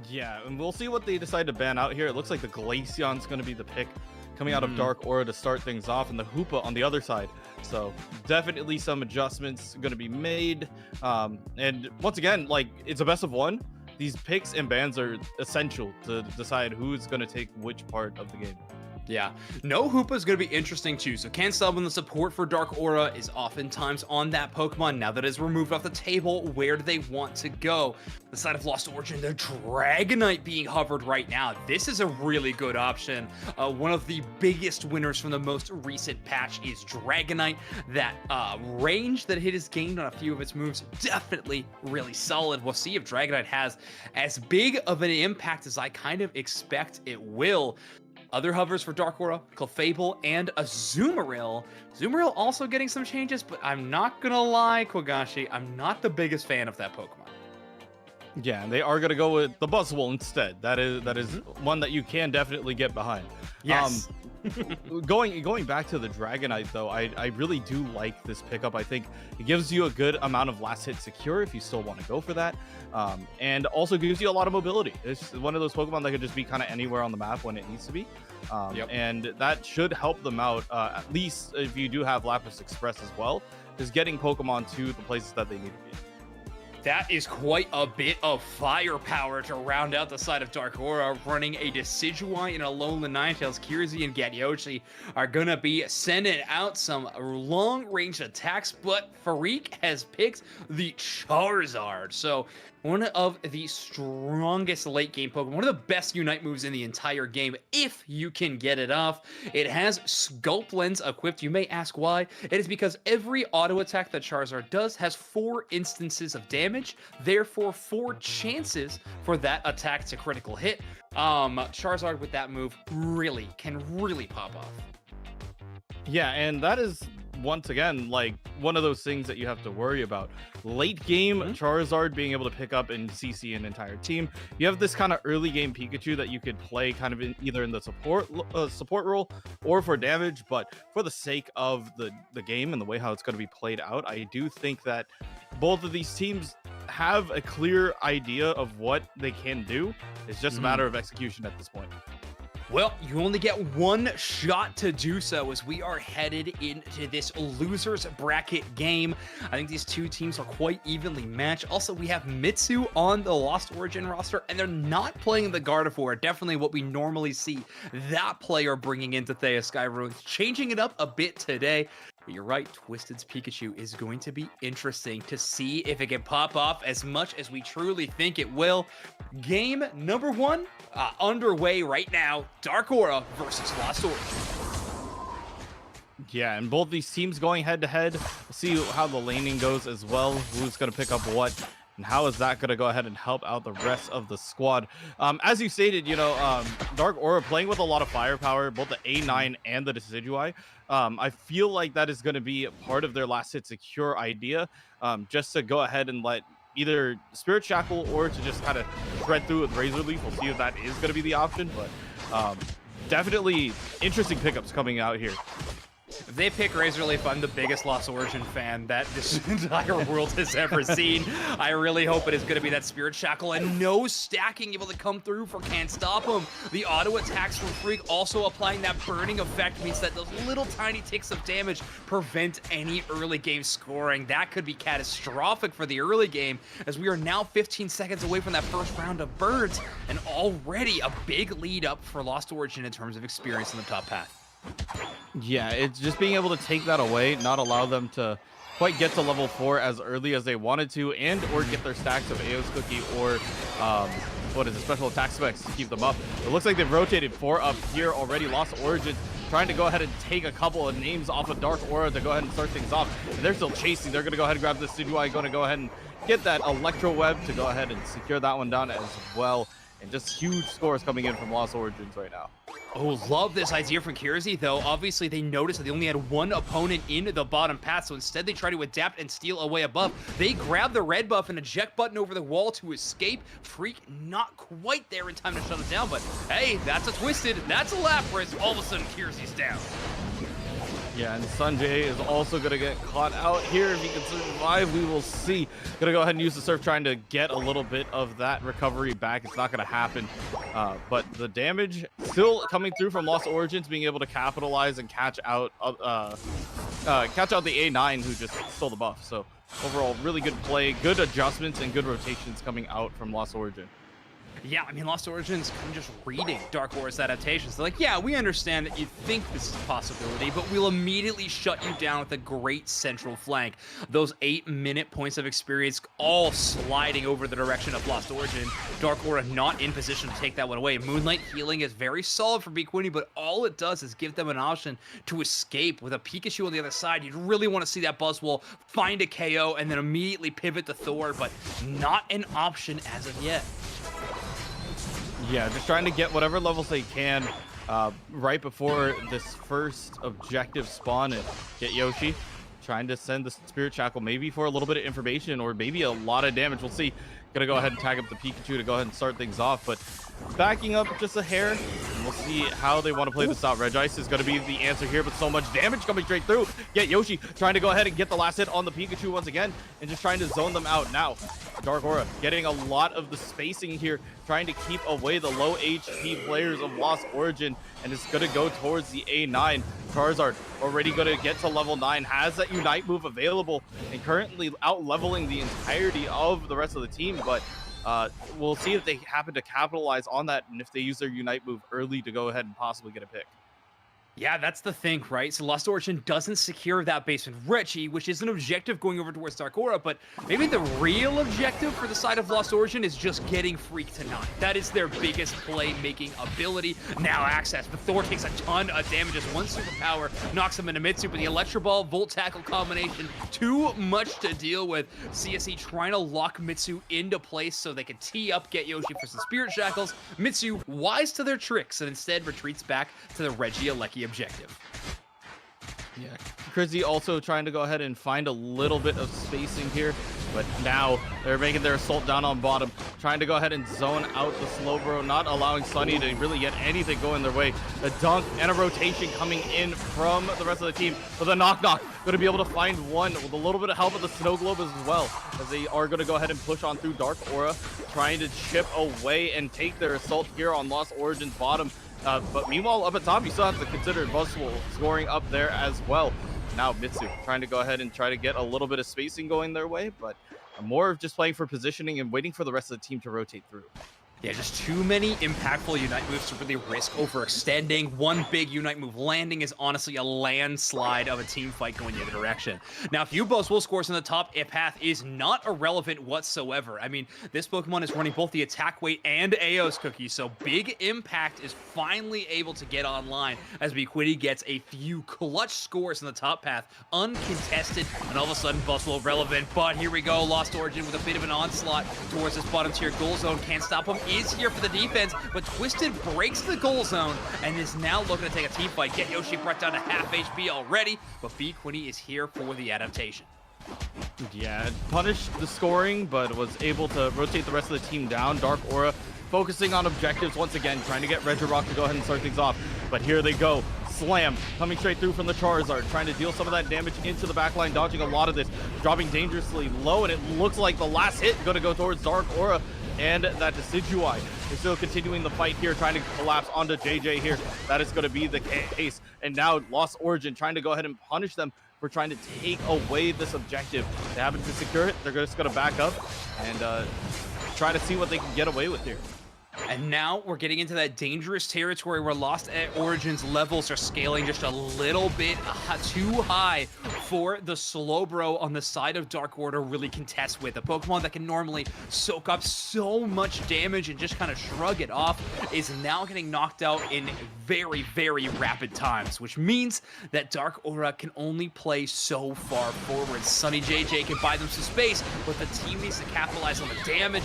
Yeah, and we'll see what they decide to ban out here. It looks like the Glaceon's going to be the pick coming out of Dark Aura to start things off, and the Hoopa on the other side. So definitely some adjustments going to be made. And once again, like, it's a best of one. These picks and bans are essential to decide who's going to take which part of the game. Yeah, no Hoopa is going to be interesting too. So Can't Summon, the support for Dark Aura is oftentimes on that Pokemon. Now that it's removed off the table, where do they want to go? The side of Lost Origin, the Dragonite being hovered right now. This is a really good option. One of the biggest winners from the most recent patch is Dragonite. That range that it has gained on a few of its moves, definitely really solid. We'll see if Dragonite has as big of an impact as I kind of expect it will. Other hovers for Dark Aura, Clefable, and Azumarill. Azumarill also getting some changes, but I'm not gonna lie, Kwagashi, I'm not the biggest fan of that Pokemon. Yeah, and they are going to go with the Buzzwole instead. That is one that you can definitely get behind. Yes. Going back to the Dragonite, though, I really do like this pickup. I think it gives you a good amount of last hit secure if you still want to go for that, and also gives you a lot of mobility. It's one of those Pokemon that could just be kind of anywhere on the map when it needs to be, and that should help them out, at least if you do have Lapis Express as well, is getting Pokemon to the places that they need to be. That is quite a bit of firepower to round out the side of Dark Aura. Running a Decidueye and a Alolan Ninetales, Kirzi and Gadyoshi are going to be sending out some long-range attacks, but Farik has picked the Charizard. So one of the strongest late-game Pokemon, one of the best Unite moves in the entire game, if you can get it off. It has Sculpt Lens equipped. You may ask why. It is because every auto attack that Charizard does has 4 instances of damage, therefore 4 chances for that attack to critical hit. Charizard with that move can really pop off. Yeah, and that is once again like one of those things that you have to worry about. Late game Charizard being able to pick up and CC an entire team. You have this kind of early game Pikachu that you could play kind of either in the support role or for damage, but for the sake of the game and the way how it's going to be played out, I do think that both of these teams have a clear idea of what they can do. It's just a matter of execution at this point. Well, you only get one shot to do so as we are headed into this losers bracket game. I think these two teams are quite evenly matched. Also, we have Mitsu on the Lost Origin roster, and they're not playing the Gardevoir. Definitely what we normally see that player bringing into Thea Skyrunes, changing it up a bit today. But you're right, Twisted's Pikachu is going to be interesting to see if it can pop off as much as we truly think it will. Game number 1 underway right now. Dark Aura versus Lost Origin. Yeah, and both these teams going head to head. We'll see how the laning goes as well. Who's going to pick up what, and how is that going to go ahead and help out the rest of the squad? As you stated, Dark Aura playing with a lot of firepower, both the A9 and the Decidueye. I feel like that is going to be part of their last hit secure idea, just to go ahead and let either Spirit Shackle or to just kind of shred through with Razor Leaf. We'll see if that is going to be the option, but definitely interesting pickups coming out here. If they pick Razor Leaf, I'm the biggest Lost Origin fan that this entire world has ever seen. I really hope it is going to be that Spirit Shackle and no stacking able to come through for Can't Stop Him. The auto attacks from Freak also applying that burning effect means that those little tiny ticks of damage prevent any early game scoring. That could be catastrophic for the early game, as we are now 15 seconds away from that first round of birds, and already a big lead up for Lost Origin in terms of experience in the top path. Yeah, it's just being able to take that away, not allow them to quite get to level 4 as early as they wanted to, and or get their stacks of Aeos Cookie or special attack specs to keep them up. It looks like they've rotated 4 up here already. Lost Origin trying to go ahead and take a couple of names off of Dark Aura to go ahead and start things off. And they're still chasing. They're going to go ahead and grab this Decidueye, going to go ahead and get that Electro Web to go ahead and secure that one down as well. And just huge scores coming in from Lost Origins right now. Oh, love this idea from Kirzi, though. Obviously, they noticed that they only had one opponent in the bottom path, so instead they try to adapt and steal away above. They grab the red buff and eject button over the wall to escape. Freak not quite there in time to shut it down, but hey, that's a Twisted, that's a Lapras. All of a sudden, Kirzi's down. Yeah, and Sanjay is also going to get caught out here. If he can survive, we will see. Going to go ahead and use the surf, trying to get a little bit of that recovery back. It's not going to happen. But the damage still coming through from Lost Origins, being able to capitalize and catch out the A9 who just stole the buff. So overall, really good play, good adjustments, and good rotations coming out from Lost Origin. Yeah, I mean, Lost Origins kind of just reading Dark Aura's adaptations. They're like, yeah, we understand that you think this is a possibility, but we'll immediately shut you down with a great central flank. Those 8-minute points of experience all sliding over the direction of Lost Origin. Dark Aura not in position to take that one away. Moonlight healing is very solid for Bquinny, but all it does is give them an option to escape. With a Pikachu on the other side, you'd really want to see that Buzzwole find a KO and then immediately pivot to Thor, but not an option as of yet. Yeah, just trying to get whatever levels they can right before this first objective spawn and get Yoshi. Trying to send the Spirit Shackle maybe for a little bit of information or maybe a lot of damage. We'll see. Gonna go ahead and tag up the Pikachu to go ahead and start things off, but backing up just a hair. And we'll see how they want to play this out. Regice is going to be the answer here, but so much damage coming straight through. Get Yoshi trying to go ahead and get the last hit on the Pikachu once again and just trying to zone them out. Now, Dark Aura getting a lot of the spacing here, trying to keep away the low HP players of Lost Origin, and it's going to go towards the A9. Charizard already going to get to level 9, has that Unite move available, and currently out-leveling the entirety of the rest of the team, but we'll see if they happen to capitalize on that and if they use their Unite move early to go ahead and possibly get a pick. Yeah, that's the thing, right? So Lost Origin doesn't secure that base with Reggie, which is an objective going over towards Dark Aura, but maybe the real objective for the side of Lost Origin is just getting Freak to 9. That is their biggest play-making ability. Now access, but Thor takes a ton of damage as one superpower knocks him into Mitsu, but the Electro Ball, Volt Tackle combination, too much to deal with. CSE trying to lock Mitsu into place so they can tee up, get Yoshi for some Spirit Shackles. Mitsu, wise to their tricks, and instead retreats back to the Reggie Alecki objective. Yeah, Crizzy also trying to go ahead and find a little bit of spacing here, but now they're making their assault down on bottom, trying to go ahead and zone out the Slowbro, not allowing Sunny to really get anything going their way. A dunk and a rotation coming in from the rest of the team, but the knock-knock going to be able to find one with a little bit of help of the Snow Globe as well, as they are going to go ahead and push on through Dark Aura, trying to chip away and take their assault here on Lost Origin's bottom. But meanwhile, up at top, you still have to consider Buzzwole scoring up there as well. Now Mitsu trying to go ahead and try to get a little bit of spacing going their way, but more of just playing for positioning and waiting for the rest of the team to rotate through. Yeah, just too many impactful Unite moves to really risk overextending. One big Unite move landing is honestly a landslide of a team fight going the other direction. Now, if you Buzzwole scores in the top path is not irrelevant whatsoever. I mean, this Pokemon is running both the attack weight and Aeos cookie, so big impact is finally able to get online as Bquinny gets a few clutch scores in the top path, uncontested, and all of a sudden Buzzwole relevant. But here we go, Lost Origin with a bit of an onslaught towards this bottom tier goal zone. Can't stop him. Is here for the defense, but Twisted breaks the goal zone and is now looking to take a team fight. Get Yoshi brought down to half HP already, but Bquinny is here for the adaptation. Yeah, punished the scoring, but was able to rotate the rest of the team down. Dark Aura focusing on objectives once again, trying to get Regirock to go ahead and start things off. But here they go. Slam coming straight through from the Charizard, trying to deal some of that damage into the backline, dodging a lot of this, dropping dangerously low, and it looks like the last hit going to go towards Dark Aura and that Decidueye. They're still continuing the fight here, trying to collapse onto JJ here. That is going to be the case. And now Lost Origin trying to go ahead and punish them for trying to take away this objective. They happen to secure it. They're just going to back up and try to see what they can get away with here. And now we're getting into that dangerous territory where Lost Origins levels are scaling just a little bit too high for the Slowbro on the side of Dark Aura to really contest with. A Pokemon that can normally soak up so much damage and just kind of shrug it off is now getting knocked out in very, very rapid times, which means that Dark Aura can only play so far forward. Sunny JJ can buy them some space, but the team needs to capitalize on the damage.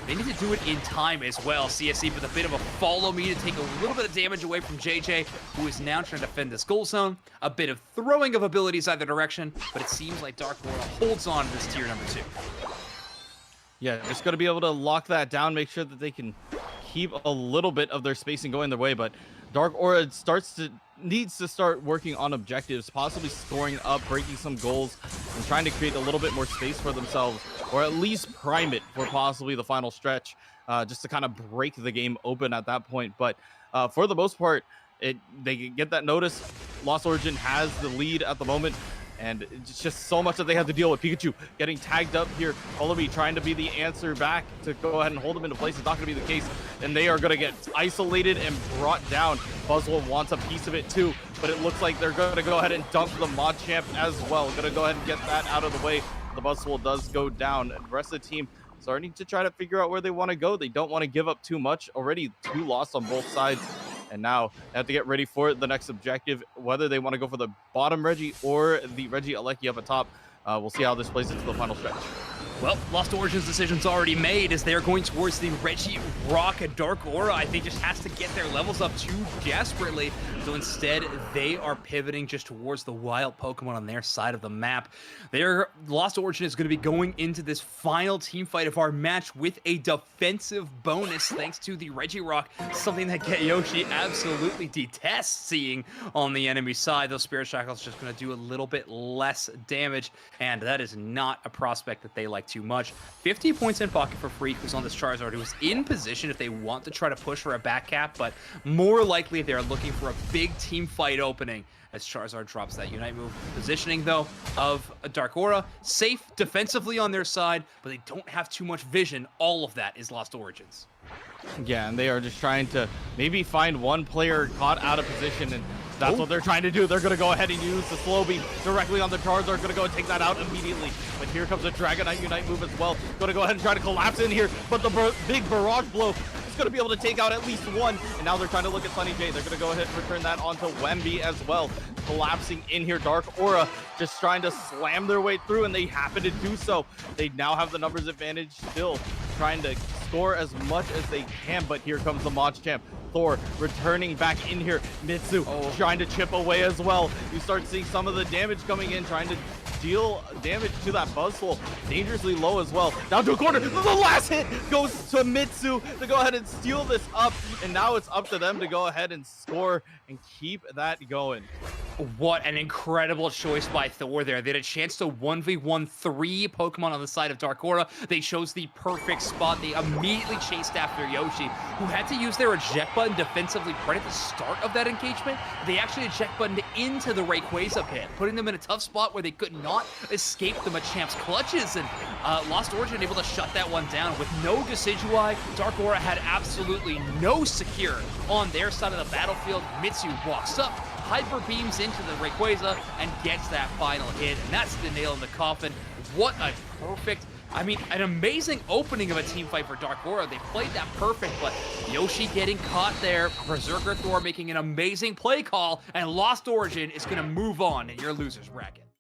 They need to do it in time as well. CSE with a bit of a follow me to take a little bit of damage away from JJ, who is now trying to defend this goal zone. A bit of throwing of abilities either direction, but it seems like Dark Aura holds on to this tier number 2. Yeah, just going to be able to lock that down, make sure that they can keep a little bit of their spacing going their way, but Dark Aura starts to needs to start working on objectives, possibly scoring up, breaking some goals, and trying to create a little bit more space for themselves, or at least prime it for possibly the final stretch, just to kind of break the game open at that point. But for the most part, they get that notice. Lost Origin has the lead at the moment, and it's just so much that they have to deal with. Pikachu getting tagged up here. Columbine trying to be the answer back to go ahead and hold them into place. It's not going to be the case, and they are going to get isolated and brought down. Buzzwole wants a piece of it too, but it looks like they're going to go ahead and dump the Mod Champ as well. Going to go ahead and get that out of the way. The Buzzwole does go down, and the rest of the team starting to try to figure out where they want to go. They don't want to give up too much. Already 2 lost on both sides. And now they have to get ready for the next objective, whether they want to go for the bottom Reggie or the Reggie Alecki up atop. We'll see how this plays into the final stretch. Well, Lost Origin's decision's already made as they're going towards the Reggie Rock and Dark Aura. I think just has to get their levels up too desperately. So instead, they are pivoting just towards the wild Pokemon on their side of the map. Their Lost Origin is going to be going into this final team fight of our match with a defensive bonus thanks to the Reggie Rock, something that Yoshi absolutely detests seeing on the enemy side. Those Spirit Shackles just going to do a little bit less damage, and that is not a prospect that they like too much. 50 points in pocket for Freak, who's on this Charizard, who is in position if they want to try to push for a back cap, but more likely they're looking for a big team fight opening as Charizard drops that Unite move. Positioning, though, of a Dark Aura, safe defensively on their side, but they don't have too much vision. All of that is Lost Origins. Yeah, and they are just trying to maybe find one player caught out of position, and that's what they're trying to do. They're going to go ahead and use the Slow Beam directly on the Charizard. Going to go and take that out immediately. But here comes a Dragonite Unite move as well. Going to go ahead and try to collapse in here, but the big Barrage Blow is going to be able to take out at least one. And now they're trying to look at Sunny J. They're going to go ahead and return that onto Wemby as well. Collapsing in here. Dark Aura just trying to slam their way through, and they happen to do so. They now have the numbers advantage still, trying to score as much as they can, but here comes the Mod Champ. Thor returning back in here. Mitsu trying to chip away as well. You start seeing some of the damage coming in, trying to deal damage to that Buzzwole. Dangerously low as well. Down to a corner. The last hit goes to Mitsu to go ahead and steal this up, and now it's up to them to go ahead and score and keep that going. What an incredible choice by Thor there. They had a chance to 1v1 3 Pokemon on the side of Dark Aura. They chose the perfect spot. They immediately chased after Yoshi, who had to use their eject button defensively right at the start of that engagement. They actually eject buttoned into the Rayquaza pit, putting them in a tough spot where they could not escape the Machamp's clutches, and Lost Origin able to shut that one down with no Decidueye. Dark Aura had absolutely no secure on their side of the battlefield. Mitsu walks up, Hyper Beams into the Rayquaza, and gets that final hit, and that's the nail in the coffin. What a perfect, I mean, an amazing opening of a team fight for Dark Aura. They played that perfect, but Yoshi getting caught there, Berserker Thor making an amazing play call, and Lost Origin is going to move on in your loser's bracket.